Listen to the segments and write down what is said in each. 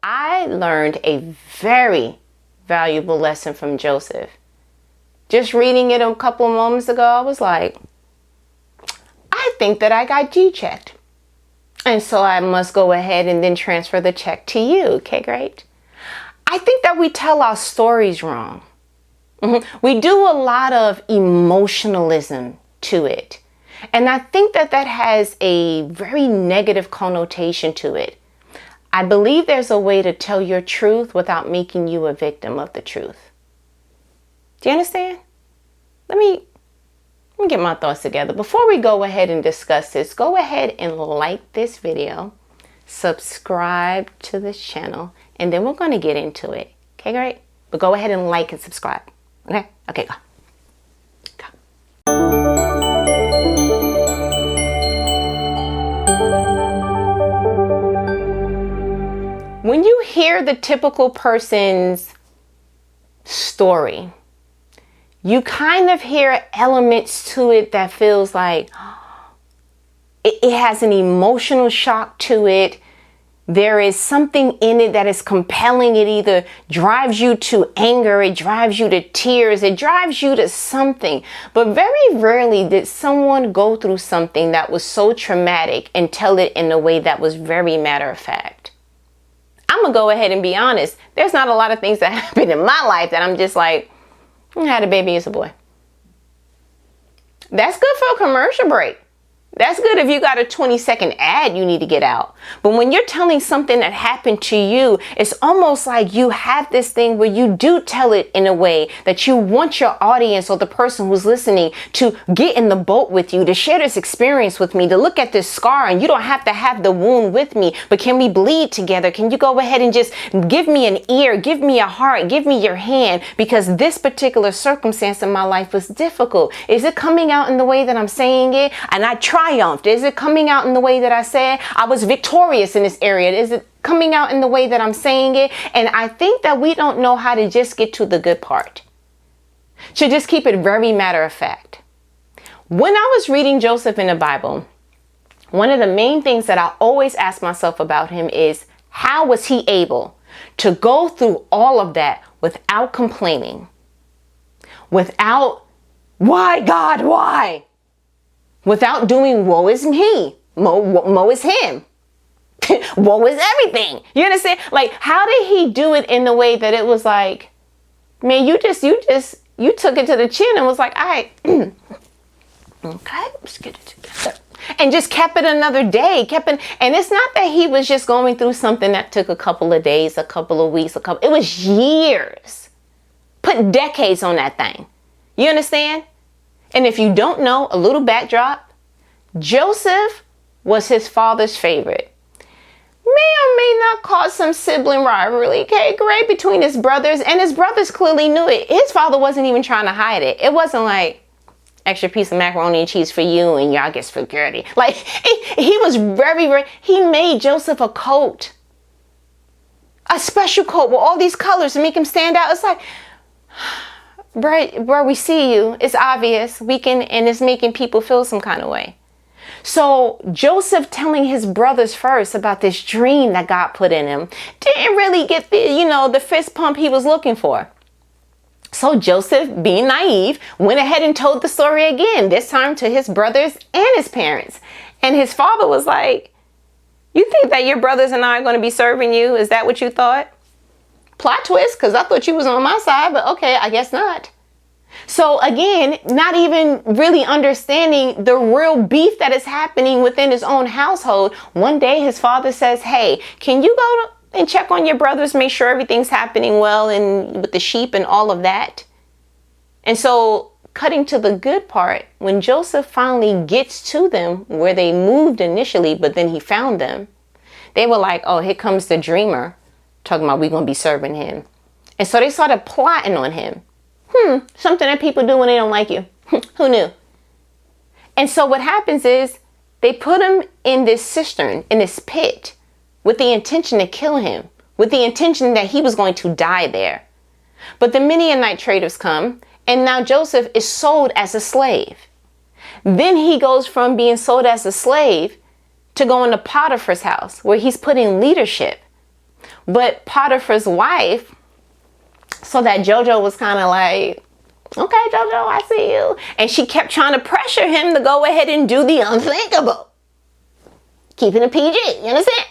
I learned a very valuable lesson from Joseph. Just reading it a couple of moments ago, I was like, I think that I got G-checked. And so I must go ahead and then transfer the check to you. Okay, great. I think that we tell our stories wrong. We do a lot of emotionalism to it. And I think that that has a very negative connotation to it. I believe there's a way to tell your truth without making you a victim of the truth. Do you understand? Let me get my thoughts together. Before we go ahead and discuss this, go ahead and like this video, subscribe to this channel, and then we're going to get into it. Okay, great? But go ahead and like and subscribe. Okay? Okay, go. When you hear the typical person's story, you kind of hear elements to it that feels like it has an emotional shock to it. There is something in it that is compelling. It either drives you to anger, it drives you to tears, it drives you to something. But very rarely did someone go through something that was so traumatic and tell it in a way that was very matter of fact. I'm going to go ahead and be honest. There's not a lot of things that happen in my life that I'm just like, I had a baby as a boy. That's good for a commercial break. That's good if you got a 20-second ad you need to get out. But when you're telling something that happened to you, it's almost like you have this thing where you do tell it in a way that you want your audience or the person who's listening to get in the boat with you, to share this experience with me, to look at this scar, and you don't have to have the wound with me, but can we bleed together? Can you go ahead and just give me an ear, give me a heart, give me your hand, because this particular circumstance in my life was difficult. Is it coming out in the way that I'm saying it? And I triumphed. Is it coming out in the way that I said I was victorious in this area? Is it coming out in the way that I'm saying it? And I think that we don't know how to just get to the good part. To just keep it very matter of fact. When I was reading Joseph in the Bible, one of the main things that I always ask myself about him is, how was he able to go through all of that without complaining? Without, why God, why? Without doing woe is me, woe is him, woe is everything. You understand? Like, how did he do it in the way that it was like, man, you took it to the chin and was like, all right, okay, let's get it together. And just kept it another day, and it's not that he was just going through something that took a couple of days, a couple of weeks, it was years. Put decades on that thing. You understand? And if you don't know, a little backdrop, Joseph was his father's favorite. May or may not cause some sibling rivalry, okay, great, between his brothers, and his brothers clearly knew it. His father wasn't even trying to hide it. It wasn't like, extra piece of macaroni and cheese for you and y'all get spaghetti. Like, he was very, he made Joseph a coat. A special coat with all these colors to make him stand out. It's like, bro, we see you. It's obvious. And it's making people feel some kind of way. So Joseph telling his brothers first about this dream that God put in him didn't really get the fist pump he was looking for. So Joseph, being naive, went ahead and told the story again, this time to his brothers and his parents. And his father was like, you think that your brothers and I are going to be serving you? Is that what you thought? Plot twist, because I thought you was on my side, but okay, I guess not. So again, not even really understanding the real beef that is happening within his own household. One day his father says, hey, can you go and check on your brothers, make sure everything's happening well and with the sheep and all of that. And so cutting to the good part, when Joseph finally gets to them where they moved initially, but then he found them, they were like, oh, here comes the dreamer talking about we're going to be serving him. And so they started plotting on him. Something that people do when they don't like you. Who knew? And so what happens is they put him in this cistern, in this pit, with the intention to kill him, with the intention that he was going to die there. But the Midianite traders come, and now Joseph is sold as a slave. Then he goes from being sold as a slave to going to Potiphar's house, where he's put in leadership. But Potiphar's wife, so that JoJo was kind of like, okay, JoJo, I see you. And she kept trying to pressure him to go ahead and do the unthinkable. Keeping it PG, you understand?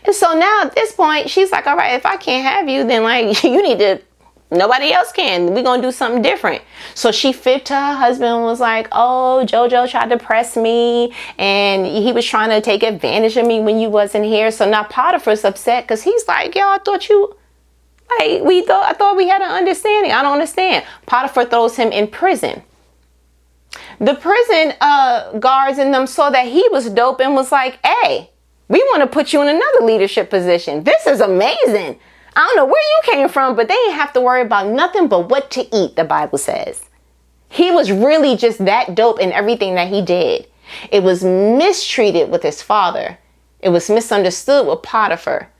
And so now at this point, she's like, all right, if I can't have you, then like, you need to, nobody else can. We're going to do something different. So she fibbed to her husband and was like, oh, JoJo tried to press me and he was trying to take advantage of me when you wasn't here. So now Potiphar's upset because he's like, yo, I thought I thought we had an understanding. I don't understand. Potiphar throws him in prison. The prison guards and them saw that he was dope and was like, hey, we want to put you in another leadership position. This is amazing. I don't know where you came from, but they didn't have to worry about nothing but what to eat, the Bible says. He was really just that dope in everything that he did. It was mistreated with his father. It was misunderstood with Potiphar.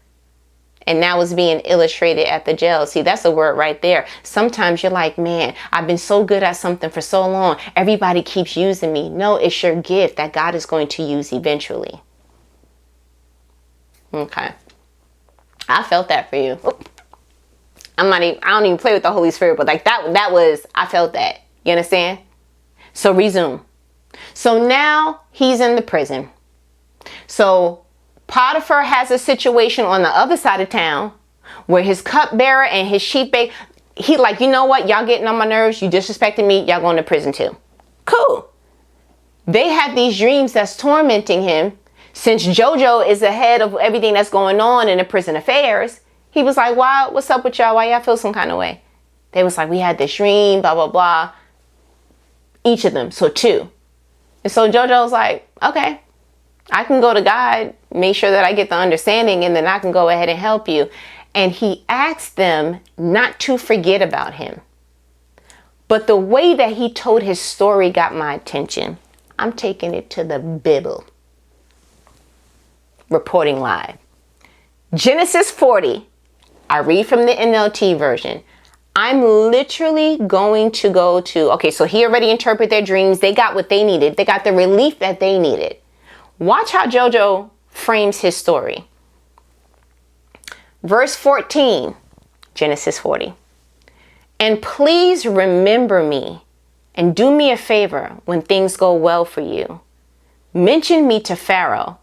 And now it's being illustrated at the jail. See, that's a word right there. Sometimes you're like, man, I've been so good at something for so long. Everybody keeps using me. No, it's your gift that God is going to use eventually. Okay. I felt that for you. I don't even play with the Holy Spirit, but like I felt that. You understand? So resume. So now he's in the prison. So Potiphar has a situation on the other side of town where his cupbearer and his sheep babe, he like, you know what? Y'all getting on my nerves. You disrespecting me. Y'all going to prison too. Cool. They have these dreams that's tormenting him. Since JoJo is ahead of everything that's going on in the prison affairs, he was like, wow, what's up with y'all? Why y'all feel some kind of way? They was like, we had this dream, blah, blah, blah. Each of them. So 2. And so JoJo was like, okay, I can go to God, make sure that I get the understanding, and then I can go ahead and help you. And he asked them not to forget about him. But the way that he told his story got my attention. I'm taking it to the Bible. Reporting live. Genesis 40. I read from the NLT version. I'm literally going to go to, okay, so he already interpreted their dreams. They got what they needed. They got the relief that they needed. Watch how JoJo frames his story. Verse 14, Genesis 40. And please remember me and do me a favor when things go well for you. Mention me to Pharaoh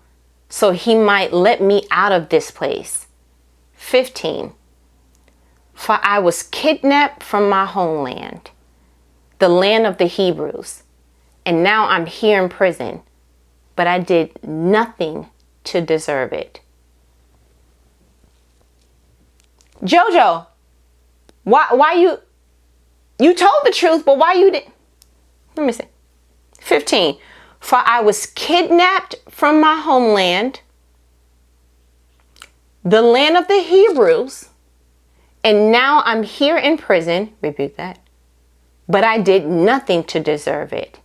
so he might let me out of this place. 15. For I was kidnapped from my homeland, the land of the Hebrews, and now I'm here in prison. But I did nothing to deserve it. JoJo, why you told the truth, but why you didn't? Let me see. 15. For I was kidnapped from my homeland, the land of the Hebrews, and now I'm here in prison. Repeat that. But I did nothing to deserve it.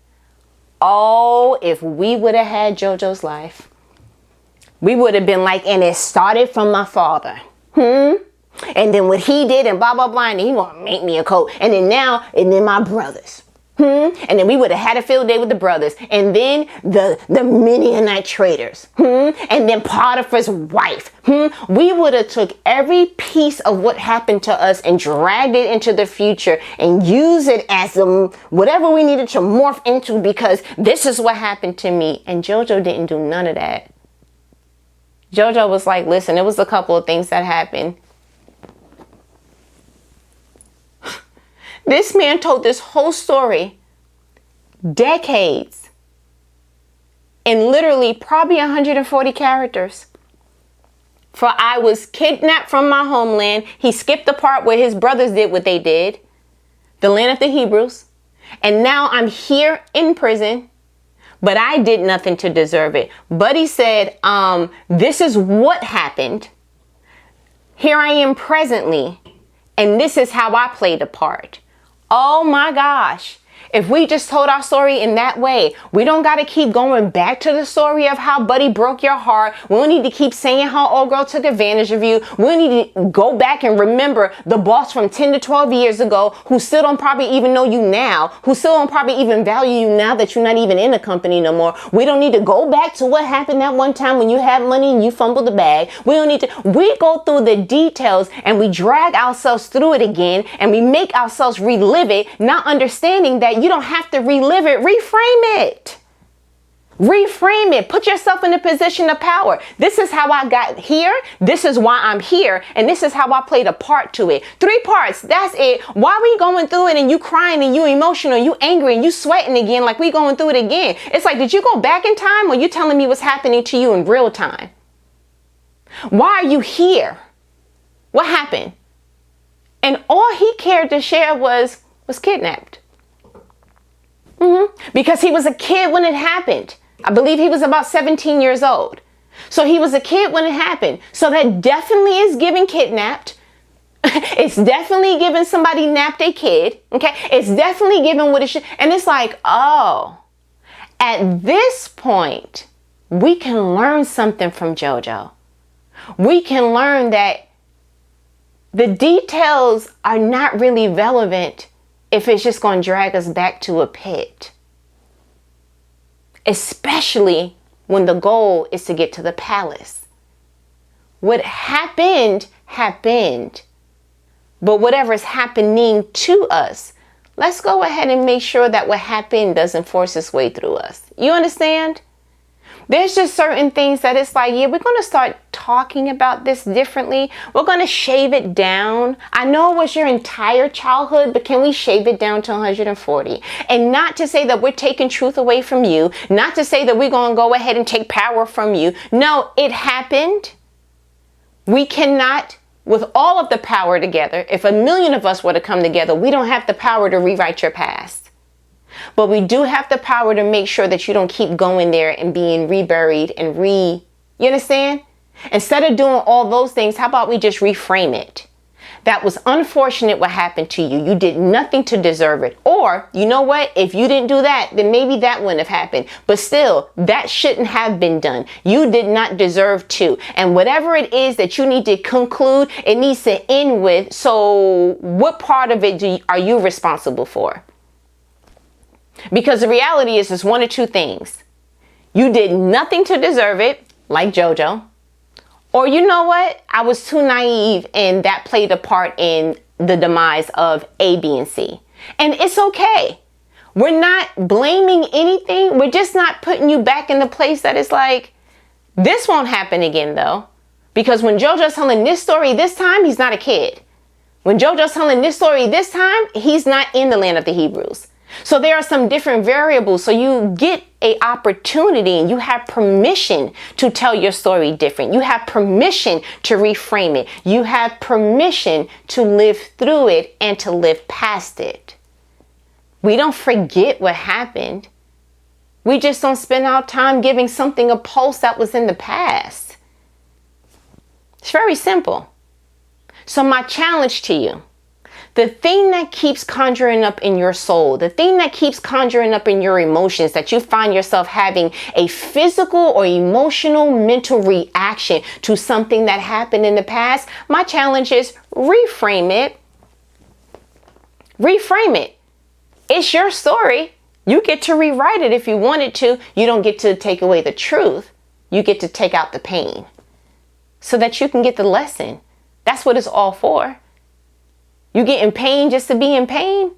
Oh, if we would have had JoJo's life, we would have been like, and it started from my father. And then what he did and blah, blah, blah. And he gonna make me a coat. And then my brothers. And then we would have had a field day with the brothers. And then the Midianite traders. And then Potiphar's wife. We would have took every piece of what happened to us and dragged it into the future and use it as whatever we needed to morph into, because this is what happened to me. And JoJo didn't do none of that. JoJo was like, listen, it was a couple of things that happened. This man told this whole story, decades, in literally probably 140 characters. For I was kidnapped from my homeland. He skipped the part where his brothers did what they did, the land of the Hebrews. And now I'm here in prison, but I did nothing to deserve it. But he said, this is what happened. Here I am presently, and this is how I played the part. Oh my gosh. If we just told our story in that way, we don't got to keep going back to the story of how buddy broke your heart. We don't need to keep saying how old girl took advantage of you. We don't need to go back and remember the boss from 10 to 12 years ago who still don't probably even know you now, who still don't probably even value you now that you're not even in the company no more. We don't need to go back to what happened that one time when you had money and you fumbled the bag. We don't need to. We go through the details and we drag ourselves through it again, and we make ourselves relive it, not understanding that you don't have to relive it. Reframe it. Reframe it. Put yourself in a position of power. This is how I got here. This is why I'm here. And this is how I played a part to it. 3 parts. That's it. Why we going through it and you crying and you emotional, you angry and you sweating again like we going through it again? It's like, did you go back in time or you telling me what's happening to you in real time? Why are you here? What happened? And all he cared to share was kidnapped. Because he was a kid when it happened. I believe he was about 17 years old. So he was a kid when it happened. So that definitely is giving kidnapped. It's definitely giving somebody napped a kid. Okay. It's definitely giving what it should. And it's like, oh, at this point, we can learn something from JoJo. We can learn that the details are not really relevant if it's just going to drag us back to a pit. Especially when the goal is to get to the palace. What happened, happened. But whatever is happening to us, let's go ahead and make sure that what happened doesn't force its way through us. You understand? There's just certain things that it's like, yeah, we're going to start talking about this differently. We're going to shave it down. I know it was your entire childhood, but can we shave it down to 140? And not to say that we're taking truth away from you. Not to say that we're going to go ahead and take power from you. No, it happened. We cannot, with all of the power together, if 1 million of us were to come together, we don't have the power to rewrite your past. But we do have the power to make sure that you don't keep going there and being reburied and you understand? Instead of doing all those things, how about we just reframe it? That was unfortunate what happened to you. You did nothing to deserve it. Or, you know what? If you didn't do that, then maybe that wouldn't have happened. But still, that shouldn't have been done. You did not deserve to. And whatever it is that you need to conclude, it needs to end with. So what part of it are you responsible for? Because the reality is it's one of two things. You did nothing to deserve it, like JoJo. Or you know what? I was too naive and that played a part in the demise of A, B, and C. And it's okay. We're not blaming anything. We're just not putting you back in the place that it's like, this won't happen again though. Because when JoJo's telling this story this time, he's not a kid. When JoJo's telling this story this time, he's not in the land of the Hebrews. So there are some different variables. So you get an opportunity and you have permission to tell your story different. You have permission to reframe it. You have permission to live through it and to live past it. We don't forget what happened. We just don't spend our time giving something a pulse that was in the past. It's very simple. So my challenge to you, the thing that keeps conjuring up in your soul, the thing that keeps conjuring up in your emotions, that you find yourself having a physical or emotional mental reaction to something that happened in the past, my challenge is reframe it. Reframe it. It's your story. You get to rewrite it if you wanted to. You don't get to take away the truth. You get to take out the pain so that you can get the lesson. That's what it's all for. You get in pain just to be in pain?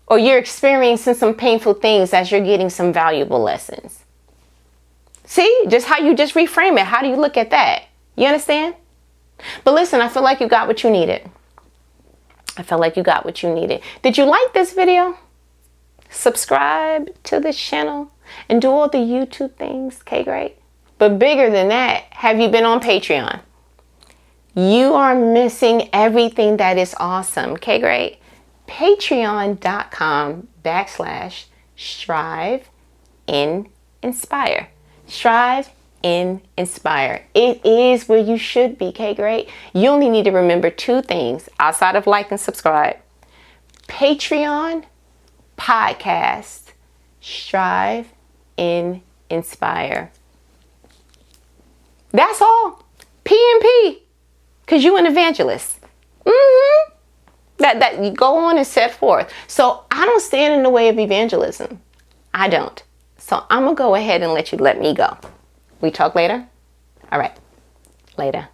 Or you're experiencing some painful things as you're getting some valuable lessons? See, just how you just reframe it. How do you look at that? You understand? But listen, I feel like you got what you needed. I felt like you got what you needed. Did you like this video? Subscribe to this channel and do all the YouTube things. Okay, great. But bigger than that, have you been on Patreon? You are missing everything that is awesome. Okay, great. Patreon.com/StriveNinspire. StriveNinspire. It is where you should be. Okay, great. You only need to remember two things outside of like and subscribe. Patreon podcast, Strive in Inspire. That's all. P&P. Because you an evangelist. That you go on and set forth. So I don't stand in the way of evangelism. I don't. So I'm going to go ahead and let me go. We talk later? All right. Later.